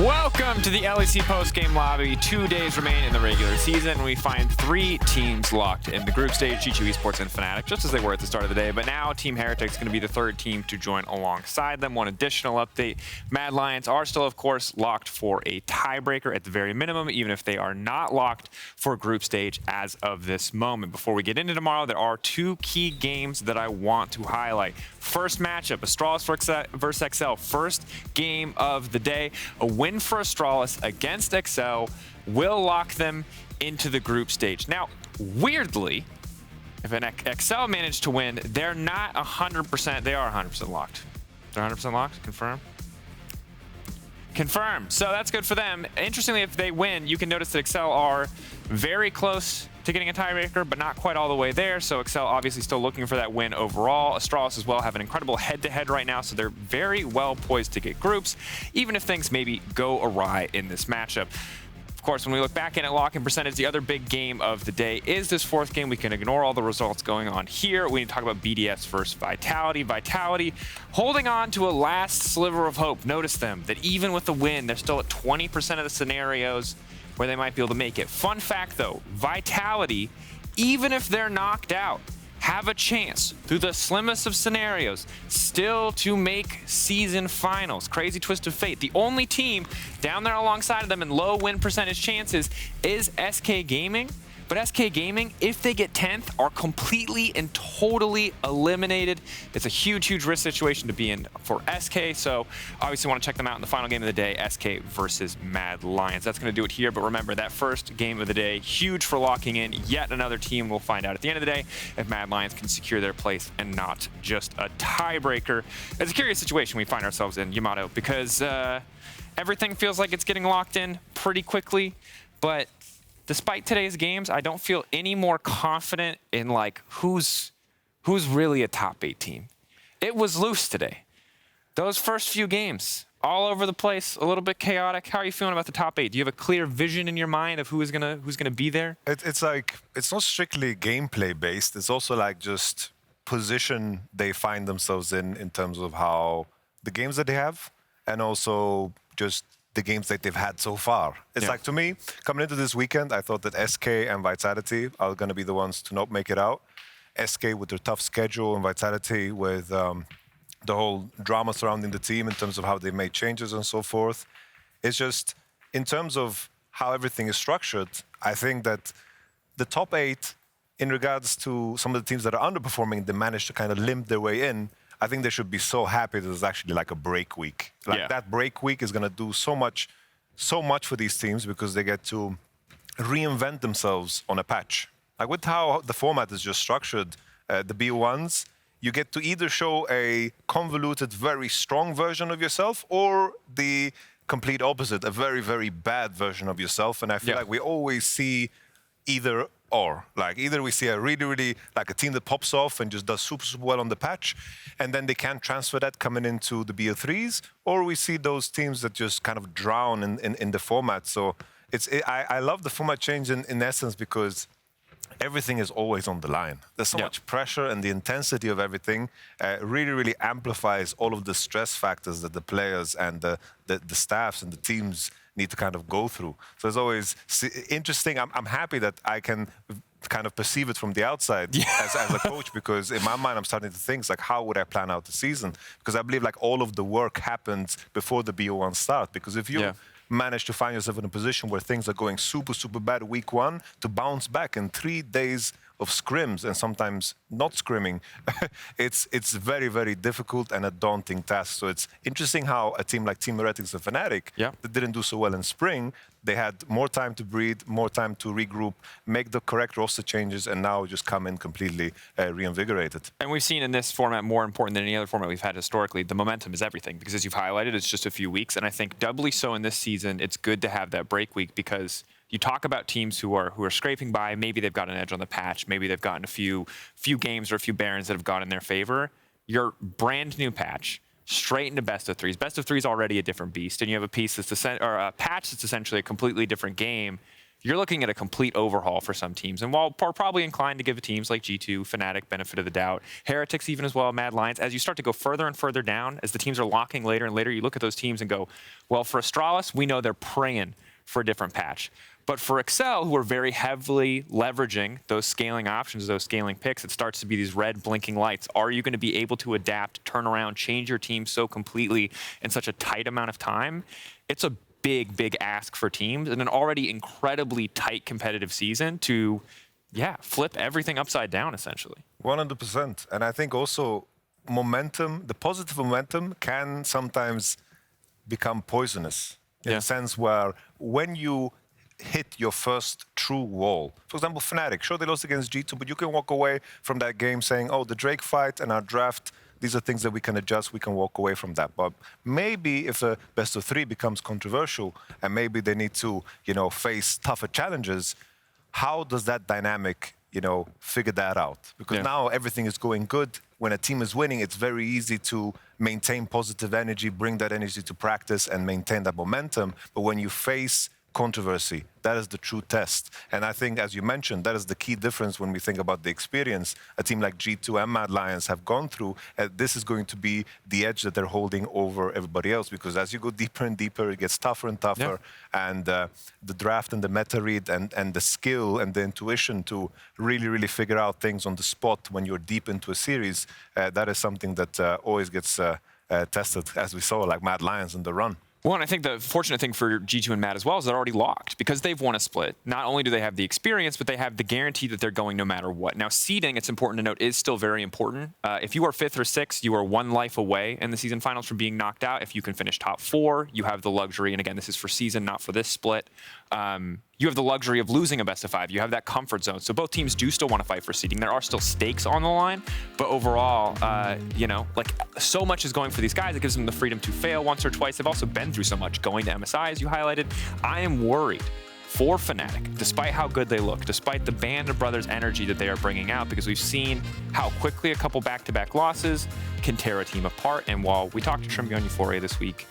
Welcome to the LEC post-game lobby. 2 days remain in the regular season. We find 3 teams locked in the group stage, G2 Esports and Fnatic, just as they were at the start of the day. But now Team Heretic's going to be the 3rd team to join alongside them. One additional update, Mad Lions are still, of course, locked for a tiebreaker at the very minimum, even if they are not locked for group stage as of this moment. Before we get into tomorrow, there are 2 key games that I want to highlight. First matchup, Astralis versus XL. First game of the day. A win for Astralis against XL will lock them into the group stage. Now, weirdly, if an XL managed to win, they're not 100%. They are 100% locked. They're 100% locked? Confirm? Confirm. So that's good for them. Interestingly, if they win, you can notice that XL are very close to getting a tiebreaker, but not quite all the way there. So XL obviously still looking for that win overall. Astralis as well have an incredible head-to-head right now, so they're very well poised to get groups, even if things maybe go awry in this matchup. Of course, when we look back in at locking percentage, the other big game of the day is this 4th game. We can ignore all the results going on here. We need to talk about BDS versus Vitality. Vitality holding on to a last sliver of hope. Notice them, that even with the win, they're still at 20% of the scenarios where they might be able to make it. Fun fact though, Vitality, even if they're knocked out, have a chance through the slimmest of scenarios still to make season finals. Crazy twist of fate. The only team down there alongside of them in low win percentage chances is SK Gaming. But SK Gaming, if they get 10th, are completely and totally eliminated. It's a huge, huge risk situation to be in for SK. So obviously want to check them out in the final game of the day, SK versus Mad Lions. That's going to do it here. But remember, that first game of the day, huge for locking in yet another team. We'll find out at the end of the day if Mad Lions can secure their place and not just a tiebreaker. It's a curious situation we find ourselves in, Yamato, because everything feels like it's getting locked in pretty quickly. But despite today's games, I don't feel any more confident in like who's really a top 8 team. It was loose today. Those first few games, all over the place, a little bit chaotic. How are you feeling about the top 8? Do you have a clear vision in your mind of who's gonna be there? It's like, it's not strictly gameplay based. It's also like just position they find themselves in terms of how the games that they have, and also just the games that they've had so far. It's like, to me, coming into this weekend, I thought that SK and Vitality are going to be the ones to not make it out. SK with their tough schedule, and Vitality with the whole drama surrounding the team in terms of how they made changes and so forth. It's just, in terms of how everything is structured, I think that the top 8, in regards to some of the teams that are underperforming, they managed to kind of limp their way in. I think they should be so happy that there's actually like a break week. Like that break week is going to do so much for these teams, because they get to reinvent themselves on a patch. Like with how the format is just structured, the B1s, you get to either show a convoluted, very strong version of yourself, or the complete opposite, a very, very bad version of yourself. And I feel like we always see either or. Like, either we see a really, like a team that pops off and just does super, super well on the patch, and then they can't transfer that coming into the BO3s, or we see those teams that just kind of drown in the format. So I love the format change in essence, because everything is always on the line. There's so much pressure, and the intensity of everything really amplifies all of the stress factors that the players and the staffs and the teams need to kind of go through. So it's always interesting. I'm happy that I can kind of perceive it from the outside as a coach, because in my mind I'm starting to think, like, how would I plan out the season? Because I believe like all of the work happens before the BO1 start. Because if you manage to find yourself in a position where things are going super, super bad week 1, to bounce back in 3 days of scrims, and sometimes not scrimming, it's very, very difficult and a daunting task. So it's interesting how a team like Team Heretics and Fnatic that didn't do so well in spring, they had more time to breathe, more time to regroup, make the correct roster changes, and now just come in completely reinvigorated. And we've seen in this format, more important than any other format we've had historically, the momentum is everything. Because as you've highlighted, it's just a few weeks. And I think doubly so in this season, it's good to have that break week, because you talk about teams who are scraping by. Maybe they've got an edge on the patch. Maybe they've gotten a few games or a few Barons that have gone in their favor. Your brand new patch, straight into best of 3s. Best of 3 is already a different beast, and you have a patch that's essentially a completely different game. you're looking at a complete overhaul for some teams. And while we're probably inclined to give teams like G2, Fnatic, benefit of the doubt, Heretics even as well, Mad Lions, as you start to go further and further down, as the teams are locking later and later, you look at those teams and go, well, for Astralis, we know they're praying for a different patch. But for Excel, who are very heavily leveraging those scaling options, those scaling picks, it starts to be these red blinking lights. Are you going to be able to adapt, turn around, change your team so completely in such a tight amount of time? It's a big, big ask for teams in an already incredibly tight competitive season to, flip everything upside down, essentially. 100%. And I think also momentum, the positive momentum can sometimes become poisonous in a sense where when you hit your first true wall, for example, Fnatic, sure they lost against G2, but you can walk away from that game saying, oh, the Drake fight and our draft, these are things that we can adjust, we can walk away from that. But maybe if a best of 3 becomes controversial and maybe they need to, face tougher challenges, how does that dynamic, figure that out? Because now everything is going good. When a team is winning, it's very easy to maintain positive energy, bring that energy to practice and maintain that momentum. But when you face controversy, that is the true test. And I think, as you mentioned, that is the key difference when we think about the experience a team like G2 and Mad Lions have gone through. This is going to be the edge that they're holding over everybody else, because as you go deeper and deeper, it gets tougher and tougher. And the draft and the meta read and the skill and the intuition to really, really figure out things on the spot when you're deep into a series, that is something that always gets tested, as we saw, like Mad Lions in the run. Well, and I think the fortunate thing for G2 and Mad as well is they're already locked because they've won a split. Not only do they have the experience, but they have the guarantee that they're going no matter what. Now, seeding, it's important to note, is still very important. If you are 5th or 6th, you are 1 life away in the season finals from being knocked out. If you can finish top 4, you have the luxury, and again, this is for season, not for this split. You have the luxury of losing a best of 5. You have that comfort zone. So both teams do still want to fight for seeding. There are still stakes on the line, but overall, so much is going for these guys. It gives them the freedom to fail once or twice. They've also been through so much going to MSI, as you highlighted. I am worried for Fnatic, despite how good they look, despite the Band of Brothers energy that they are bringing out, because we've seen how quickly a couple back-to-back losses can tear a team apart. And while we talked to Trimby on Euphoria this week,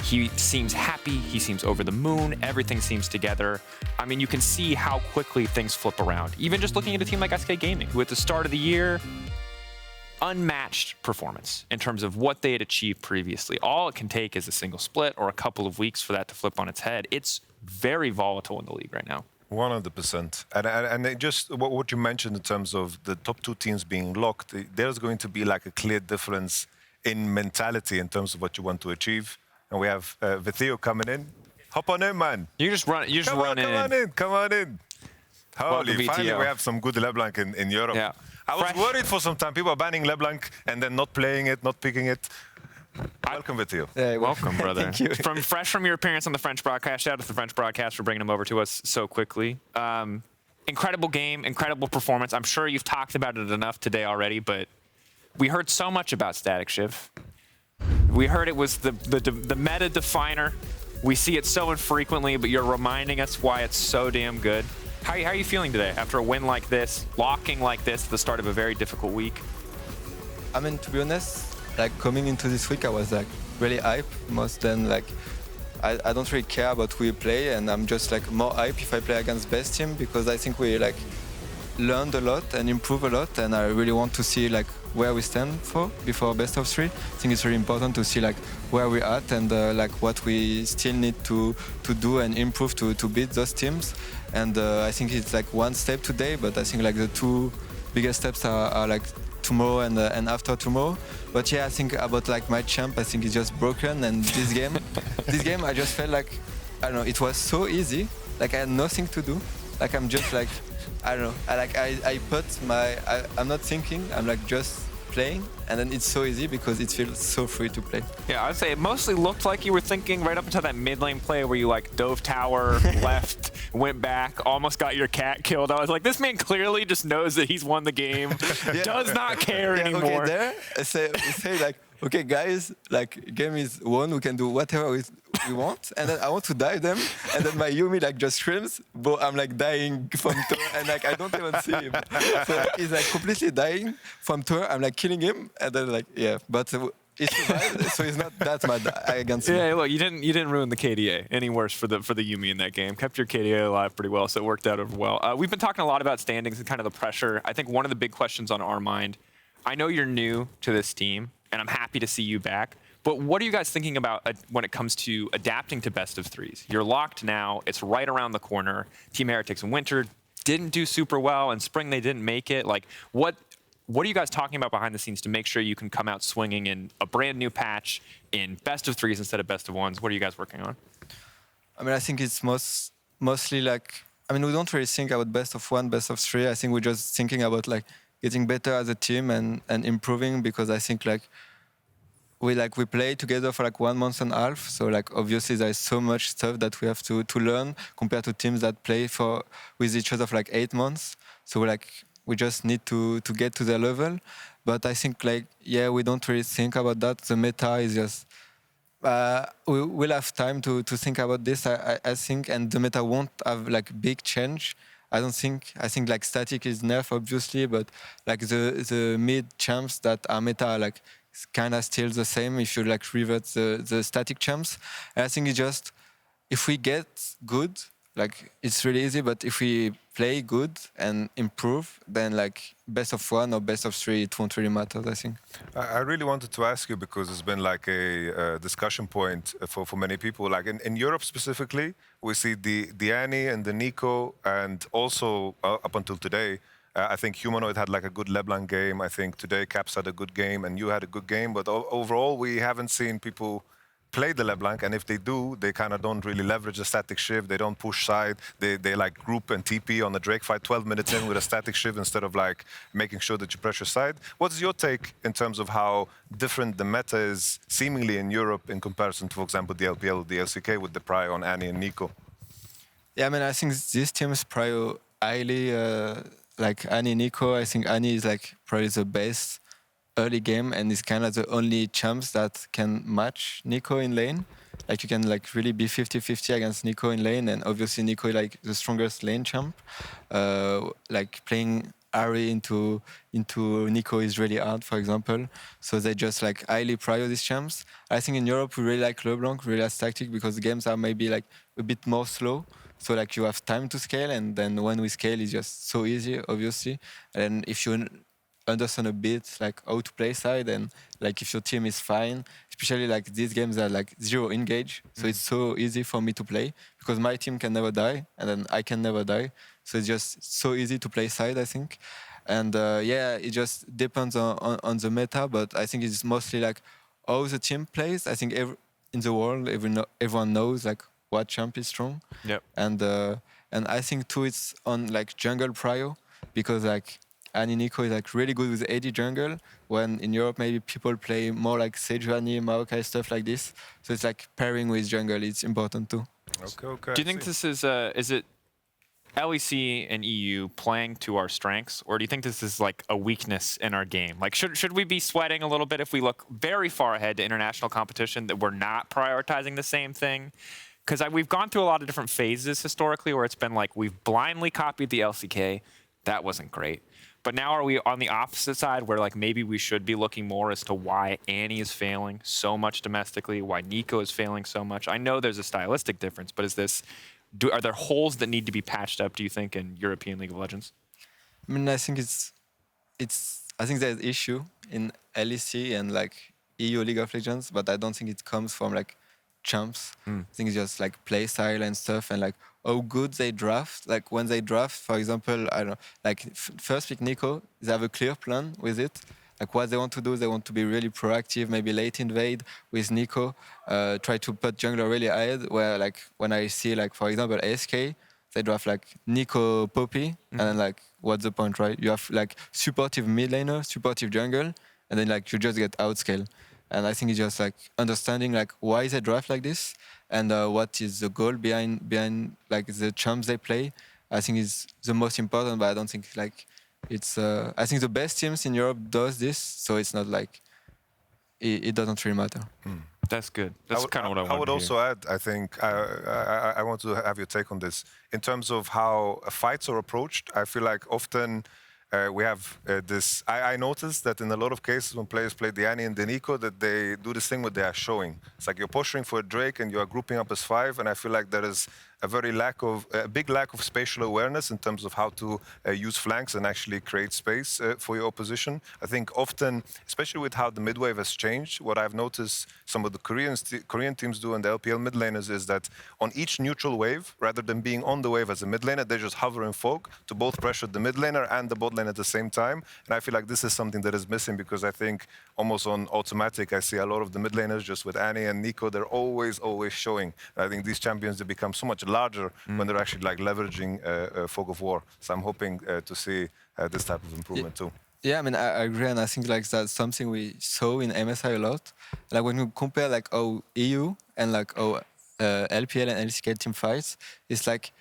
he seems happy, he seems over the moon, everything seems together. I mean, you can see how quickly things flip around. Even just looking at a team like SK Gaming, who at the start of the year, unmatched performance in terms of what they had achieved previously. All it can take is a single split or a couple of weeks for that to flip on its head. It's very volatile in the league right now. 100%. And just what you mentioned in terms of the top 2 teams being locked, there's going to be like a clear difference in mentality in terms of what you want to achieve. And we have Vetheo coming in. Hop on in, man. You just run in. Come on in. Holy, finally we have some good LeBlanc in Europe. Yeah. I was worried for some time. People are banning LeBlanc and then not playing it, not picking it. Welcome, Vetheo. Welcome, brother. Thank you. Fresh from your appearance on the French broadcast. Shout out to the French broadcast for bringing him over to us so quickly. Incredible game, incredible performance. I'm sure you've talked about it enough today already, but we heard so much about Static Shiv. We heard it was the meta definer. We see it so infrequently, but you're reminding us why it's so damn good. How are you feeling today after a win like this, locking like this at the start of a very difficult week? I mean, to be honest, like coming into this week, I was like really hype. Most than like, I don't really care about who you play, and I'm just like more hype if I play against best team, because I think we like learned a lot and improved a lot, and I really want to see like where we stand before best of 3. I think it's really important to see like where we're at and like what we still need to do and improve to beat those teams. And I think it's like one step today, but I think like the 2 biggest steps are like tomorrow and after tomorrow. But yeah, I think about like my champ, I think it's just broken. And this game, I just felt like, I don't know, it was so easy. Like I had nothing to do. Like I'm just like, I don't know. I'm not thinking. I'm like just playing, and then it's so easy because it feels so free to play. Yeah, I'd say it mostly looked like you were thinking right up until that mid lane play where you like dove tower, left, went back, almost got your cat killed. I was like, this man clearly just knows that he's won the game, does not care anymore. Okay, there, I say like, okay, guys, like game is won. We can do whatever we want, and then I want to dive them, and then my Yumi like just screams, but I'm like dying from tower, and like I don't even see him. So he's like completely dying from tower. I'm like killing him, and then like but he survived, so he's not that mad against me. Yeah, look, you didn't ruin the KDA any worse for the Yuumi in that game. Kept your KDA alive pretty well, so it worked out over well. We've been talking a lot about standings and kind of the pressure. I think one of the big questions on our mind, I know you're new to this team, and I'm happy to see you back. But what are you guys thinking about when it comes to adapting to best of threes? You're locked now. It's right around the corner. Team Heretics in winter didn't do super well. In spring, they didn't make it. Like, what are you guys talking about behind the scenes to make sure you can come out swinging in a brand new patch in best of threes instead of best of ones? What are you guys working on? I mean, I think it's mostly like, I mean, we don't really think about best of one, best of three. I think we're just thinking about like getting better as a team and improving, because I think like we play together for like 1 month and a half. So like obviously there's so much stuff that we have to learn compared to teams that play with each other for like 8 months. So we just need to get to their level. But I think like, yeah, we don't really think about that. The meta is just, we will have time to think about this, I think, and the meta won't have like big change. I think like static is nerf obviously, but like the mid champs that are meta are like kind of still the same if you like revert the static champs. And I think it's just, if we get good, like it's really easy, but if we play good and improve, then like best of one or best of three, it won't really matter, I think. I really wanted to ask you, because it's been like a discussion point for many people. Like in Europe specifically, we see the Annie and the Nico, and also up until today, I think Humanoid had like a good LeBlanc game. I think today Caps had a good game and you had a good game. But overall, we haven't seen people play the LeBlanc, and if they do, they kind of don't really leverage the static shift. They don't push side. They like group and TP on the Drake fight 12 minutes in with a static shift instead of like making sure that you pressure side. What's your take in terms of how different the meta is seemingly in Europe in comparison to, for example, the LPL, the LCK with the Prio on Annie and Nico? Yeah, I mean, I think these teams Prio highly, like Annie, Nico. I think Annie is like probably the best early game, and is kind of the only champs that can match Nico in lane. Like you can like really be 50-50 against Nico in lane, and obviously Nico is like the strongest lane champ. Like playing Ari into Nico is really hard, for example. So they just like highly prior these champs. I think in Europe we really like LeBlanc, really like tactic, because the games are maybe like a bit more slow. So like you have time to scale, and then when we scale, it's just so easy, obviously. And if you understand a bit like how to play side, and like if your team is fine, especially like these games are like 0 engage, so it's so easy for me to play because my team can never die and then I can never die, so it's just so easy to play side, I think. And yeah, it just depends on the meta, but I think it's mostly like how the team plays. I think in the world everyone knows like what champ is strong. Yep. And I think too it's on like jungle prio, because like Annie Nico is like really good with AD jungle, when in Europe maybe people play more like Sejuani, Maokai, stuff like this. So it's like pairing with jungle, it's important too. Okay. Do you think this is it LEC and EU playing to our strengths, or do you think this is like a weakness in our game? Like should we be sweating a little bit if we look very far ahead to international competition that we're not prioritizing the same thing? Because we've gone through a lot of different phases historically where it's been like we've blindly copied the LCK. That wasn't great. But now are we on the opposite side where like maybe we should be looking more as to why Annie is failing so much domestically, why Nico is failing so much? I know there's a stylistic difference, but are there holes that need to be patched up, do you think, in European League of Legends? I mean, I think I think there's issue in LEC and like EU League of Legends, but I don't think it comes from like champs. I think it's just like play style and stuff, and like how good they draft. Like when they draft, for example, I don't know, like first pick Nico, they have a clear plan with it. Like what they want to do, they want to be really proactive, maybe late invade with Nico, try to put jungler really ahead, where like when I see like, for example, ASK, they draft like Nico Poppy, and then like, what's the point, right? You have like supportive mid laner, supportive jungle, and then like you just get outscale. And I think it's just like understanding like why they draft like this, and what is the goal behind like the champs they play. I think is the most important, but I don't think like it's. I think the best teams in Europe does this, so it's not like it doesn't really matter. That's good. That's kind of what I wanted I would to also add, I think, I want to have your take on this. In terms of how fights are approached, I feel like often we have this. I noticed that in a lot of cases when players play the Annie and the Nico, that they do this thing where they are showing. It's like you're posturing for a Drake and you are grouping up as 5, and I feel like there is a big lack of spatial awareness in terms of how to use flanks and actually create space for your opposition. I think often, especially with how the mid wave has changed, what I've noticed some of the Korean teams do and the LPL mid laners is that on each neutral wave, rather than being on the wave as a mid laner, they just hover and fork to both pressure the mid laner and the bot lane at the same time. And I feel like this is something that is missing because I think almost on automatic, I see a lot of the mid laners just with Annie and Nico, they're always showing. I think these champions, they become so much larger when they're actually like leveraging Fog of War. So I'm hoping to see this type of improvement too. Yeah, I mean, I agree, and I think like that's something we saw in MSI a lot. Like when you compare like EU and like LPL and LCK team fights, it's like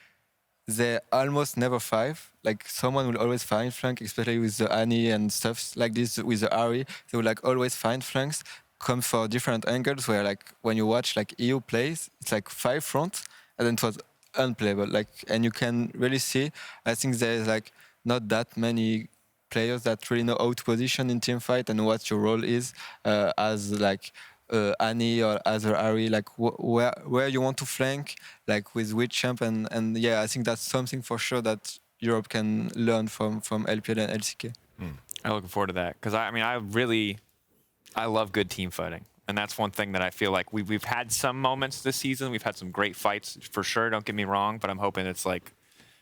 they're almost never 5. Like someone will always find flank, especially with the Annie and stuff like this with the Ari. They will like always find flanks, come for different angles. Where like when you watch like EU plays, it's like 5 fronts, and then it was unplayable. Like, and you can really see. I think there's like not that many players that really know how to position in team fight and what your role is as like Annie or other Ari, like where you want to flank, like with which champ, and yeah, I think that's something for sure that Europe can learn from LPL and LCK. I'm looking forward to that because I love good team fighting. And that's one thing that I feel like we've had some moments this season. We've had some great fights for sure, don't get me wrong, but I'm hoping it's like,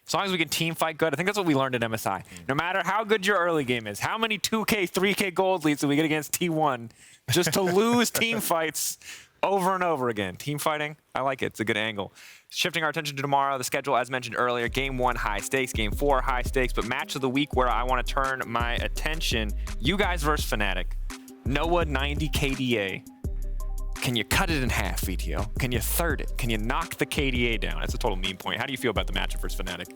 as long as we can team fight good, I think that's what we learned at MSI. No matter how good your early game is, how many 2K, 3K gold leads did we get against T1 just to lose team fights over and over again. Team fighting, I like it. It's a good angle. Shifting our attention to tomorrow, the schedule, as mentioned earlier, Game 1, high stakes. Game 4, high stakes. But match of the week where I want to turn my attention, you guys versus Fnatic. Noah 90 KDA. Can you cut it in half, Vetheo? Can you third it? Can you knock the KDA down? That's a total meme point. How do you feel about the matchup versus Fnatic?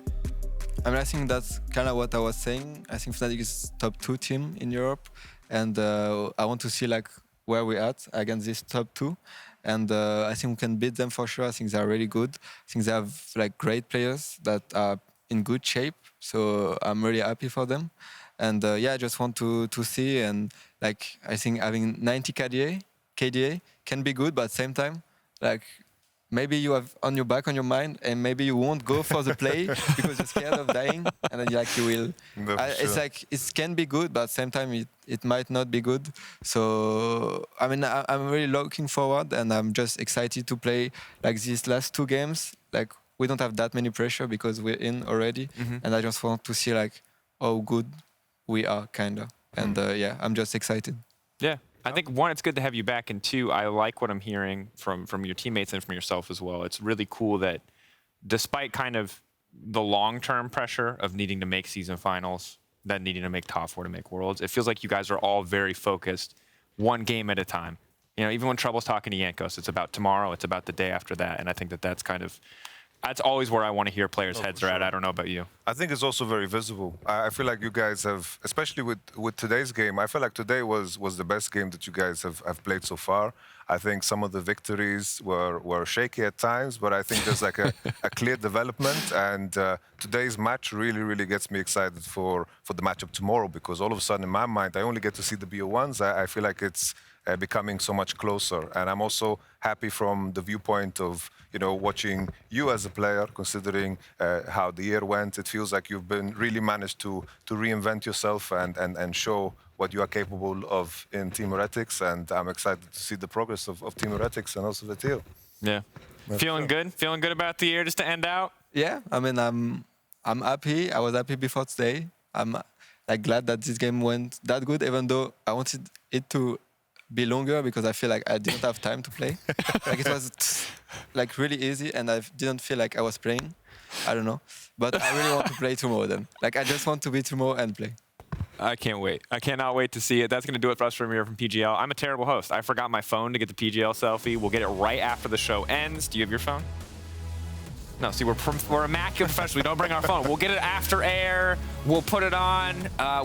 I mean, I think that's kind of what I was saying. I think Fnatic is top 2 team in Europe, and I want to see like where we're at against this top 2. And I think we can beat them for sure. I think they're really good. I think they have like great players that are in good shape. So I'm really happy for them. And yeah, I just want to see. And like, I think having 90 KDA can be good, but at the same time, like maybe you have on your back, on your mind, and maybe you won't go for the play because you're scared of dying, and then like you will. No, it's like it can be good, but at the same time it might not be good. So I mean, I'm really looking forward, and I'm just excited to play like these last 2 games. Like we don't have that many pressure because we're in already, and I just want to see like how good we are, kinda. And yeah, I'm just excited. Yeah. I think, 1, it's good to have you back, and 2, I like what I'm hearing from your teammates and from yourself as well. It's really cool that despite kind of the long-term pressure of needing to make season finals, then needing to make top 4 to make worlds, it feels like you guys are all very focused, 1 game at a time. You know, even when Trouble's talking to Yankos, it's about tomorrow, it's about the day after that, and I think that that's kind of, that's always where I want to hear players' heads are at. I don't know about you. I think it's also very visible. I feel like you guys have, especially with today's game, I feel like today was the best game that you guys have played so far. I think some of the victories were shaky at times, but I think there's like a clear development. And today's match really gets me excited for the matchup tomorrow, because all of a sudden in my mind, I only get to see the BO1s. I feel like it's becoming so much closer. And I'm also happy from the viewpoint of, you know, watching you as a player, considering how the year went. It feels like you've been really managed to reinvent yourself and show what you are capable of in Team Heretics. And I'm excited to see the progress of Team Heretics and also Vetheo. Yeah. Feeling good? Feeling good about the year just to end out? Yeah, I mean, I'm happy. I was happy before today. I'm like glad that this game went that good, even though I wanted it to be longer because I feel like I didn't have time to play. Like it was like really easy, and I didn't feel like I was playing. I don't know, but I really want to play tomorrow. Then, like I just want to be tomorrow and play. I can't wait. I cannot wait to see it. That's going to do it for us from here from PGL. I'm a terrible host. I forgot my phone to get the PGL selfie. We'll get it right after the show ends. Do you have your phone? No, see, we're immaculate professionals. We don't bring our phone. We'll get it after air. We'll put it on.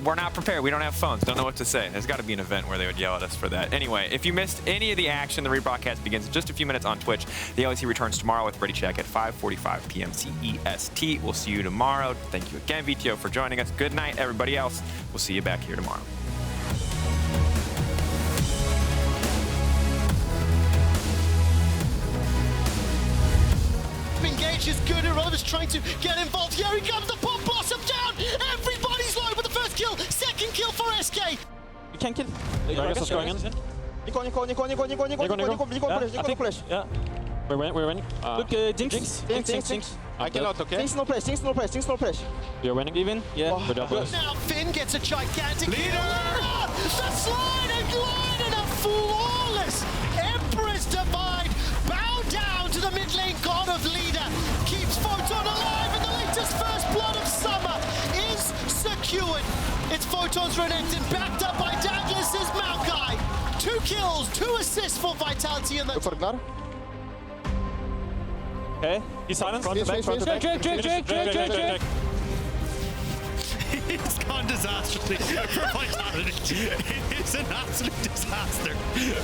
We're not prepared. We don't have phones. Don't know what to say. There's got to be an event where they would yell at us for that. Anyway, if you missed any of the action, the rebroadcast begins in just a few minutes on Twitch. The LEC returns tomorrow with Ready Check at 5:45 p.m. CEST. We'll see you tomorrow. Thank you again, Vetheo, for joining us. Good night, everybody else. We'll see you back here tomorrow. Engage is good. Herova's trying to get involved. Here he comes. The pop blossom down. Everybody's low with the first kill. Second kill for SK. You can kill. Drakos is going in. Nico push. Yeah. We're winning. Look, Jinx. I kill out, okay? Jinx no press. You're winning. Even? Yeah. We're double. Now Finn gets a gigantic leader. The slide and glide and a flawless Empress Divide. Bow down to the mid lane god of leader. Keeps Photon alive, and the latest first blood of summer is secured. It's Photon's Renekton, backed up by Douglas's Maokai. 2 kills, 2 assists for Vitality in the... Okay. He's silenced. Front to back. Drake. It's gone disastrously for Vitality. It is an absolute disaster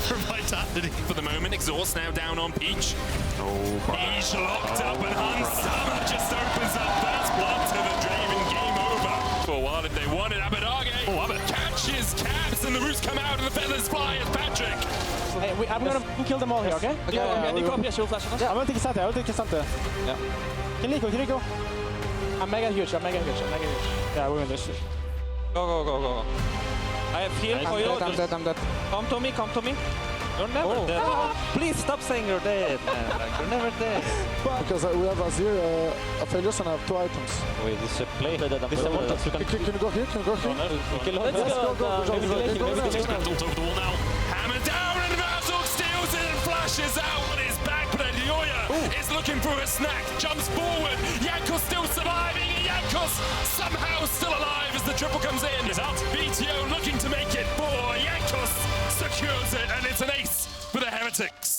for Vitality. For the moment, Exhaust now down on Peach. Peach locked up, and Hansama just opens up first blood to the Draven. Game over. For a while, if they wanted, Abadage catches Caps, and the roots come out, and the feathers fly as Patrick. Hey, I'm gonna kill them all here, okay? Nico up here, shield flash. Yeah, I will take Santa. Yeah. Kill Nico. I'm mega huge. Yeah, we win this shit. Go. I have heal for you. I'm dead. Come to me. You're never dead. Please stop saying you're dead, man. Like, you're never dead. Because we have Azir, a failures, and I have 2 items. Wait, this is a play. Can you go here? Let's go. Over the wall now. Hammer down, and Varzok steals it and flashes out on his back. But Yoya is looking for a snack. Jumps forward. Jankos still surviving. And Jankos somehow still alive as the triple comes in. Is out. Vetheo looking to make it for Jankos. Secures it, and it's an ace for the Heretics.